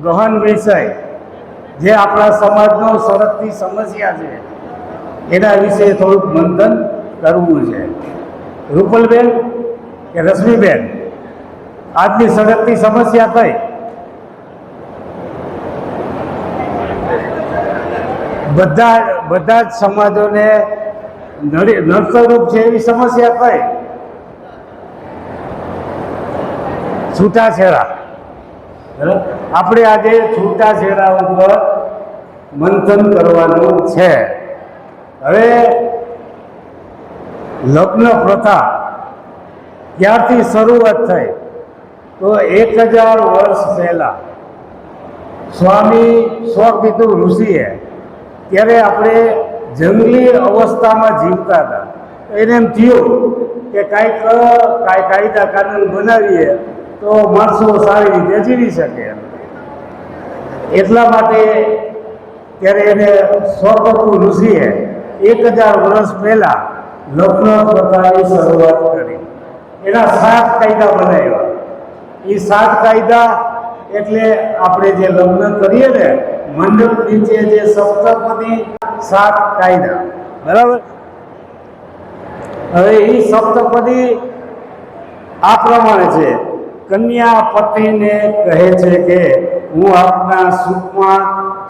ગહન વિષય જે આપણા સમાજનો સળગતી સમસ્યા છે એના વિશે થોડુંક મંથન કરવું છે. રૂપલબેન કે રશ્મિબેન, આજની સળગતી સમસ્યા કઈ? બધા જ સમાજોને નડતરરૂપ છે એવી સમસ્યા કઈ? છૂટાછેડા. આપણે આજે છૂટાછેડા ઉપર મંથન કરવાનું છે. હવે લગ્ન પ્રથા ક્યારથી શરૂઆત થઈ? તો 1000 વર્ષ પહેલા સ્વામી સ્વપિતુ ઋષિએ, ત્યારે આપણે જંગલી અવસ્થામાં જીવતા હતા. એને એમ થયું કે કાંઈક કાયદા કાનૂન બનાવીએ તો માણસો સારી રીતે જીવી શકે. એટલા માટે ત્યારે એને સ્વપિતુ ઋષિએ 1000 વર્ષ પહેલા લગ્ન પ્રથાની શરૂઆત કરી. એના 7 કાયદા બનાવ્યા. એ 7 કાયદા એટલે આપણે જે લગ્ન કરીએ ને મંડપ નીચે જે સપ્તપદી 7 કાયદા, બરાબર. હવે એ સપ્તપદી આ પ્રમાણે છે. કન્યા પતિને કહે છે કે હું આપના સુખમાં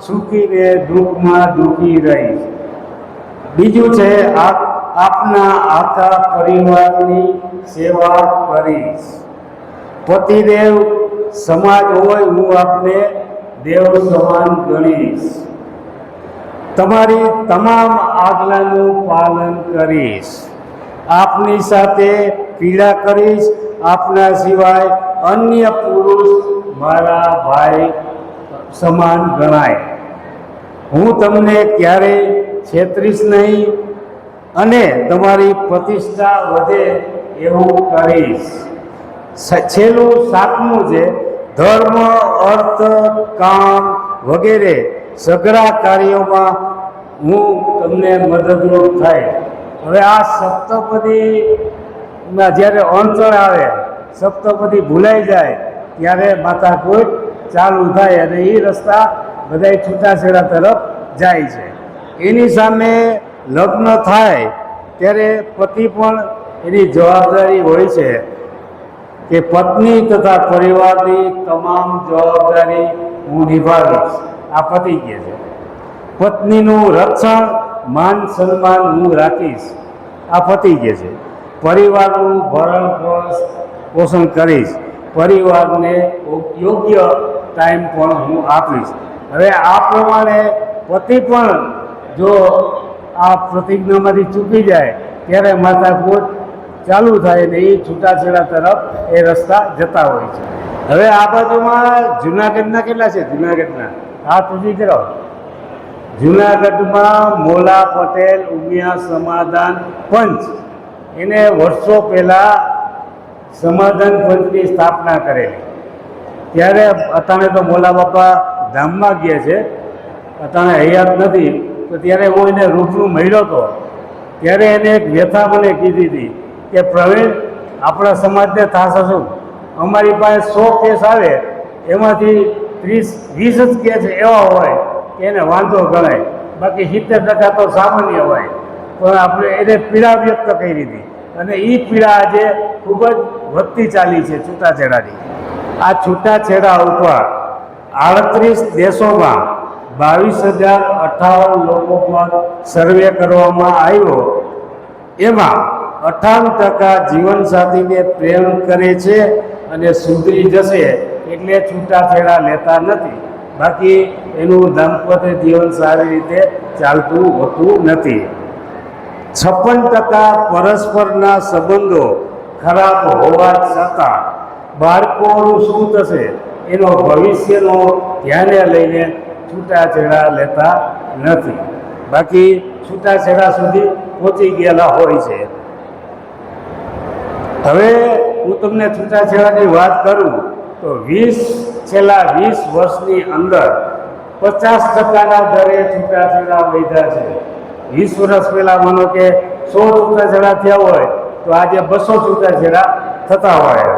સુખી ને દુઃખમાં દુઃખી રહીશ. બીજું છે આપના આખા પરિવારની સેવા કરીશ. પતિદેવ સમાજ હોય હું આપને દેવ સમાન ગણીશ. તમારી તમામ આજ્ઞાનું પાલન કરીશ. આપની સાથે પીડા કરીશ. આપના સિવાય અન્ય પુરુષ મારા ભાઈ સમાન ગણાય. હું તમને ક્યારેય છેતરીશ નહીં અને તમારી પ્રતિષ્ઠા વધે એવું કરીશ. છેલ્લું 7મું છે ધર્મ, અર્થ, કામ વગેરે સઘળા કાર્યોમાં હું તમને મદદરૂપ થાય. હવે આ સપ્તપદીમાં જ્યારે અણચણ આવે, સપ્તપદી ભૂલાઈ જાય, ત્યારે માથાકૂટ ચાલુ થાય અને એ રસ્તા બધાય છૂટાછેડા તરફ જાય છે. એની સામે લગ્ન થાય ત્યારે પતિ પણ એની જવાબદારી હોય છે કે પત્ની તથા પરિવારની તમામ જવાબદારી હું નિભાવીશ. આ પતિ કહે છે. પત્નીનું રક્ષણ, માન સન્માન હું રાખીશ. આ પતિ કહે છે. પરિવારનું ભરણ પોષણ કરીશ. પરિવારને યોગ્ય ટાઈમ પણ હું આપીશ. હવે આ પ્રમાણે પતિ પણ જો આ પ્રતિજ્ઞામાંથી ચૂકી જાય ત્યારે માથાકૂટ ચાલુ થાય ને એ છૂટાછેડા તરફ એ રસ્તા જતા હોય છે. હવે આ બાજુમાં જુનાગઢના કેટલા છે? જુનાગઢના હાથ ઊંચી કરો. જુનાગઢમાં મોલા પટેલ ઉમિયા સમાધાન પંચ, એને વર્ષો પહેલાં સમાધાન પંચની સ્થાપના કરેલી. ત્યારે અટાણે તો મોલા બાપા ધામમાં ગયા છે, અટાણે હયાત નથી. તો ત્યારે હું એને રૂબરૂ મળ્યો હતો. ત્યારે એને એક વ્યથા મને કીધી હતી કે પ્રવીણ, આપણા સમાજને થશે શું? અમારી પાસે 100 કેસ આવે એમાંથી 30-20 જ કેસ એવા હોય કે એને વાંધો ગણાય, બાકી 70% તો સામાન્ય હોય. પણ આપણે એને પીડા વ્યક્ત કરી હતી અને એ પીડા આજે ખૂબ જ વધતી ચાલી છે છૂટાછેડાની. આ છૂટાછેડા ઉપર 38 દેશોમાં 22,058 લોકો પર સર્વે કરવામાં આવ્યો. એમાં 58% જીવનસાથીને પ્રેમ કરે છે અને સુધરી જશે એટલે છૂટાછેડા લેતા નથી. બાકી એનું દાંપત્ય જીવન સારી રીતે ચાલતું હોતું નથી. 56% પરસ્પરના સંબંધો ખરાબ હોવા છતાં બાળકોનું શું થશે એનો ભવિષ્યનો ધ્યાને લઈને છૂટાછેડા લેતા નથી. બાકી છૂટાછેડા સુધી પહોંચી ગયેલા હોય છે. હવે હું તમને છૂટાછેડાની વાત કરું તો છેલ્લા 20 વર્ષની અંદર 50%ના દરે છૂટાછેડા વધ્યા છે. 20 વર્ષ પહેલાં માનો કે 100 છૂટાછેડા થયા હોય તો આજે 200 છૂટાછેડા થતા હોય.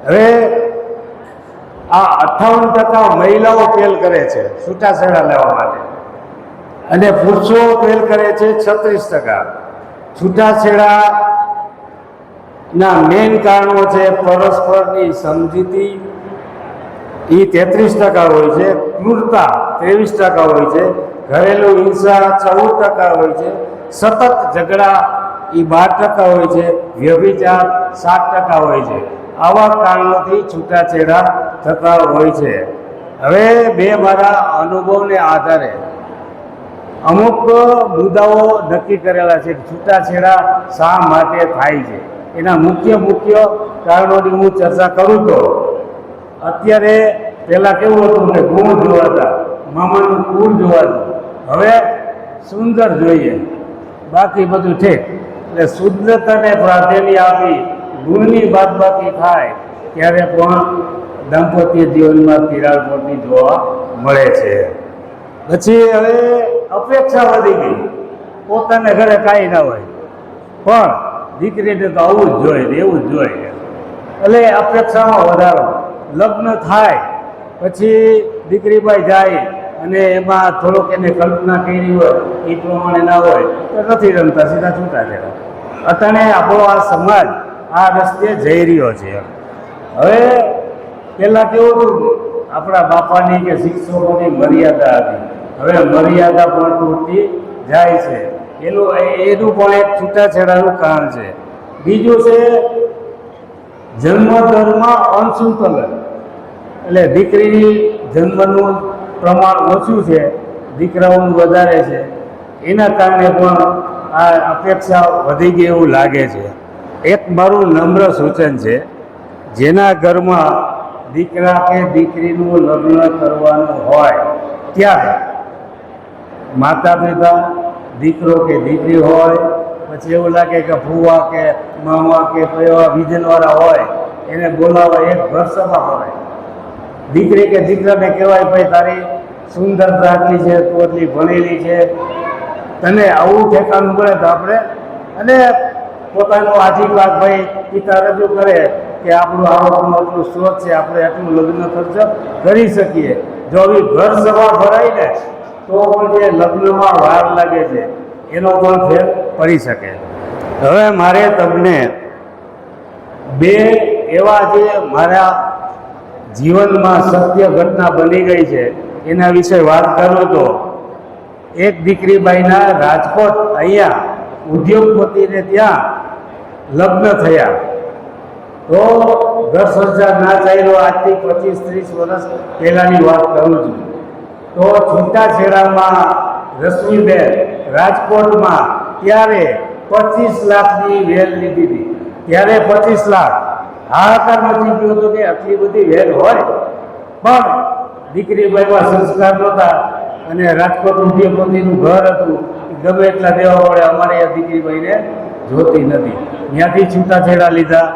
હવે આ 58% મહિલાઓ પહેલ કરે છે છૂટાછેડા લેવા માટે, અને પુરુષો પહેલ કરે છે 36%. છૂટાછેડાના મેઇન કારણો છે પરસ્પરની સમજૂતી, એ 33% હોય છે, ક્રૂરતા 23% હોય છે, ઘરેલું હિંસા 14% હોય છે, સતત ઝઘડા એ 12% હોય છે, વ્યભિચાર 7% હોય છે. આવા કારણોથી છૂટાછેડા થતા હોય છે. હવે મારા અનુભવને આધારે અમુક મુદ્દાઓ નક્કી કરેલા છે કે છૂટાછેડા શા માટે થાય છે. એના મુખ્ય કારણોની હું ચર્ચા કરું તો અત્યારે પહેલાં કેવું હતું કે ગુણ જોવાતા, મામાનું કુળ જોવાતું, હવે સુંદર જોઈએ, બાકી બધું ઠીક. એટલે શુદ્ધતાને પ્રાધાન્ય આપી ગુણની બાદબાકી થાય ત્યારે પણ દાંપત્ય જીવનમાં તિરાડ પડતી જોવા મળે છે. પછી હવે અપેક્ષા વધી ગઈ, પોતાને ઘરે કાંઈ ના હોય પણ દીકરીને તો આવું જ જોઈએ, એવું જ જોઈએ, એટલે અપેક્ષામાં વધારો. લગ્ન થાય પછી દીકરીભાઈ જાય અને એમાં થોડોક એને કલ્પના કરી હોય એ પ્રમાણે ના હોય તો નથી રમતા, સીધા છૂટાછેડા. અટાણે આપણો આ સમાજ આ રસ્તે જઈ રહ્યો છે. હવે પહેલાં કેવું હતું, આપણા બાપાની કે શિક્ષકોની મર્યાદા હતી, હવે મર્યાદા પણ તૂટતી જાય છે. એનું પણ એક છૂટાછેડાનું કારણ છે. બીજું છે જન્મદરમાં અસંતુલન, એટલે દીકરી જન્મનું પ્રમાણ ઓછું છે, દીકરાઓનું વધારે છે, એના કારણે પણ આ અપેક્ષા વધી ગઈ એવું લાગે છે. એક મારું નમ્ર સૂચન છે, જેના ઘરમાં દીકરા કે દીકરીનું લગ્ન કરવાનું હોય ત્યારે માતા પિતા, દીકરો કે દીકરી હોય, પછી એવું લાગે કે ફુવા કે મામા કે એવા વિજનવાળા હોય એને બોલાવવા, એક ઘર સભા હોય. દીકરી કે દીકરાને કહેવાય ભાઈ તારી સુંદરતા આટલી છે, તું એટલી ભણેલી છે, તને આવું ઠેકાણું મળે તો આપણે, અને પોતાનું આજીવન ભાઈ પિતા રજૂ કરે કે આપણું આવકનું આટલું સ્ત્રોત છે, આપણે આટલું લગ્ન ખર્ચ કરી શકીએ. જો આવી ઘર સભા ભરાય ને તો પણ જે લગ્નમાં વાર લાગે છે એનો પણ ફેર પડી શકે. હવે મારે તમને બે એવા જે મારા જીવનમાં સત્ય ઘટના બની ગઈ છે એના વિશે વાત કરું તો એક દીકરીબાઈના રાજકોટ અહીંયા ઉદ્યોગપતિને ત્યાં લગ્ન થયા. તો ઘર સંસાર ના ચાલ્યો, આજથી 25-30 વર્ષ પહેલાંની વાત કરું છું. તો છૂટાછેડામાં રશ્મિબેન રાજકોટમાં ત્યારે 25 લાખની વેલ લીધી હતી. ત્યારે 25 લાખ હાહાકાર મચી ગયો હતો કે આટલી બધી વેલ હોય, પણ દીકરીબાઈમાં સંસ્કાર નહોતા અને રાજકોટ ઉદ્યોગપતિનું ઘર હતું, ગમે એટલા દેવા પડે, અમારે આ દીકરીબાઈને જોતી નથી. ત્યાંથી છૂટાછેડા લીધા,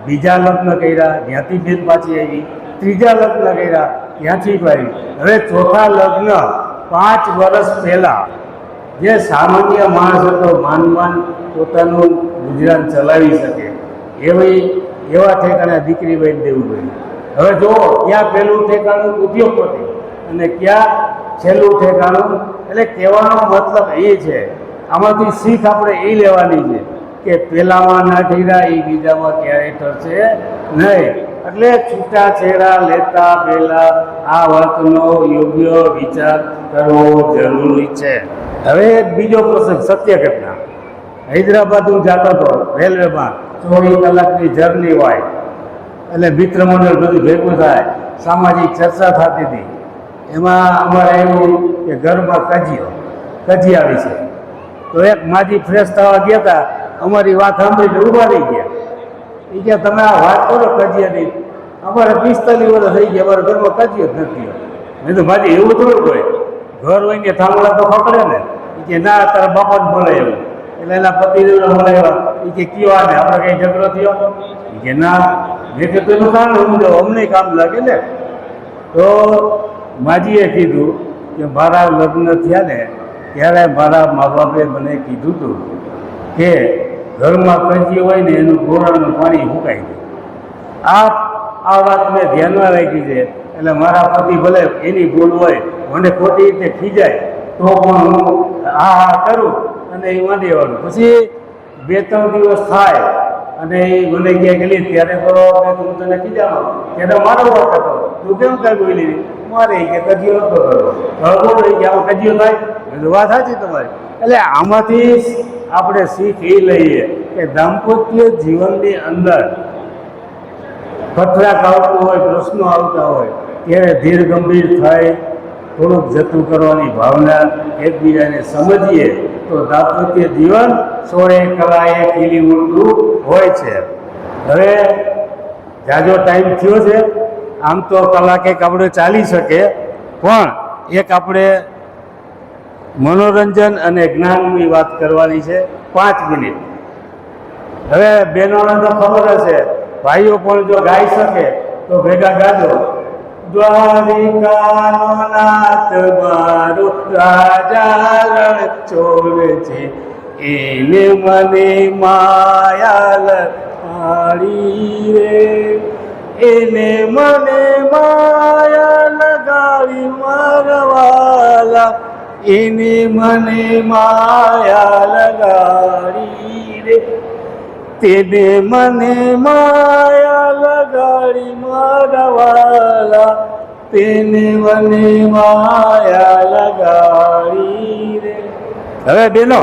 બીજા લગ્ન કર્યા, ત્યાંથી બેન પાછી આવી, ત્રીજા લગ્ન કર્યા, ત્યાંથી આવી. હવે ચોથા લગ્ન 5 વર્ષ પહેલાં જે સામાન્ય માણસ હતો, માન પોતાનું ગુજરાન ચલાવી શકે એવા ઠેકાણે દીકરીબાઈને દેવું પડ્યું. હવે જો ક્યાં પહેલું ઠેકાણું ઉદ્યોગપતિ અને ક્યાં છેલ્લું ઠેકાણું, એટલે કહેવાનો મતલબ એ છે, આમાંથી શીખ આપણે એ લેવાની છે કે પહેલામાં ના ઠીરા એ બીજામાં ક્યારેય ઠરશે નહીં. એટલે છૂટાછેડા લેતા પહેલા આ વાતનો યોગ્ય વિચાર કરવો જરૂરી છે. હવે બીજો પ્રસંગ, સત્ય ઘટના. હૈદરાબાદ હું જતો હતો રેલવેમાં, 24 કલાકની જર્ની હોય, એટલે મિત્ર મંડળ બધું ભેગું થાય, સામાજિક ચર્ચા થતી હતી. એમાં અમારે એવું કે ઘરમાં કજી આવી છે. તો એક માજી ફ્રેશ થવા ગયા હતા, અમારી વાત સાંભળીને ઊભા રહી ગયા. એ કે તમે આ વાત કરો કજિયાની, અમારે 45 વર્ષ થઈ ગયા, અમારા ઘરમાં કજિયો જ નથી. મેં તો માજી એવું થોડું હોય, ઘર હોય ને થાંભલા તો પકડે ને. એ કે ના તારા બાપાને બોલાય એવું. એટલે એના પતિદેવને બોલાવ્યા. એ કે કયો આને આપણે કંઈ ઝઘડો થયો? એ કે ના. મેં કીધું એનું કારણ હું જો અમને કામ લાગે ને. તો માજીએ કીધું કે મારા લગ્ન થયા ને ત્યારે મારા મા બાપે મને કીધું હતું કે ઘરમાં કજી હોય ને એનું ગોળાનું પાણી સુકાઈ જાય. આ વાત મેં ધ્યાનમાં રાખી છે, એટલે મારા પતિ ભલે એની ભૂલ હોય, મને ખોટી રીતે ખીજાય તો પણ હું હા કરું અને એ માંડી દેવાનું. પછી 2-3 દિવસ થાય અને એ મને ક્યાંક ગયેલી ત્યારે તો હું તને ખીજાણો ત્યારે મારો વાત હતો, તું કેમ કાંઈ બોલી મારે કે કજિયો નતો કરવો, બોલો કે આમાં કજિયો થાય, વાત સાચી તમારી. એટલે આમાંથી આપણે શીખ એ લઈએ કે દાંપત્ય જીવનની અંદર ખતરાક આવતું હોય, પ્રશ્નો આવતા હોય ત્યારે ધીર ગંભીર થાય, થોડુંક જતું કરવાની ભાવના, એકબીજાને સમજીએ તો દાંપત્ય જીવન 16 કલાએ ખીલી ઉઠતું હોય છે. હવે જાજો ટાઈમ થયો છે, આમ તો કલાક એક આપણે ચાલી શકે, પણ એક આપણે મનોરંજન અને જ્ઞાનની વાત કરવાની છે 5 મિનિટ. હવે બહેનોને તો ખબર હશે, ભાઈઓ પણ જો ગાઈ શકે તો ભેગા ગાજો. દ્વારિકાનો નાથ મારો રાજા રણછોડ છે, એને મને માયાલ પાડી રે, એને મને માયા લગાવી મારવાલા, એને મને માયા લગાડી રે, તેને મને માયા લગાડી મારવાલા, તેને મને માયા લગાડી રે. હવે બેનો,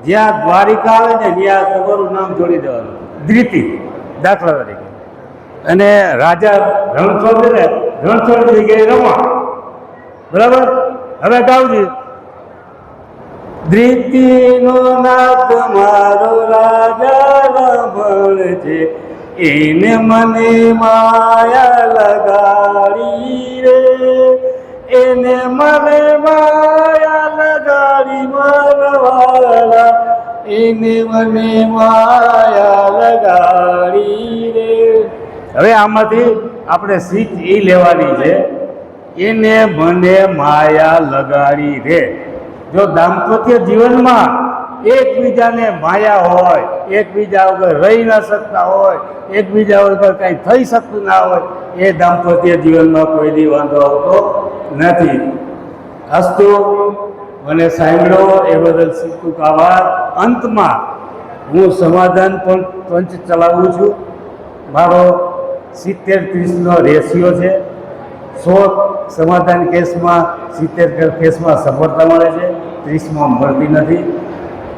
જ્યાં દ્વારિકા આવે ને ત્યાં તમારું નામ જોડી દેવાનું, ધ્રીતિ દાખલા તરીકે, અને રાજા રણછોડ છે ને રણછોડ જગ્યાએ રમા, બરાબર. હવે ગાવજી. ધ્રીતિનો નાથ મારો રાજા રમણ છે, એને મને માયા લગાડી રે, એને મને માયા લગાડી મારવાલા, એને મને માયા લગાડી રે. હવે આમાંથી આપણે શીખ એ લેવાની છે, એને મને માયા લગાડી રે. જો દાંપત્ય જીવનમાં એકબીજાને માયા હોય, એકબીજા વગર રહી ન શકતા હોય, એકબીજા વગર કાંઈ થઈ શકતું ના હોય, એ દાંપત્ય જીવનમાં કોઈ દી વાંધો આવતો નથી. અસ્તુ, મને સાંભળ્યો એ બદલ ખૂબ આભાર. અંતમાં હું સમાધાન પણ પંચ ચલાવું છું. મારો 70-30નો રેશિયો છે. 100 સમાધાન કેસમાં 70 કેસમાં સફળતા મળે છે, 30માં મળતી નથી.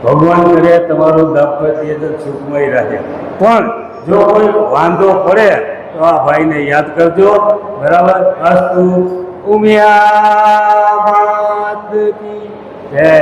ભગવાન કરે તમારું દાંપત્ય સુખમય રહે. પણ જો કોઈ વાંધો પડે તો આ ભાઈને યાદ કરજો, બરાબર. અસ્તુ. ઉમિયા માત કી જય.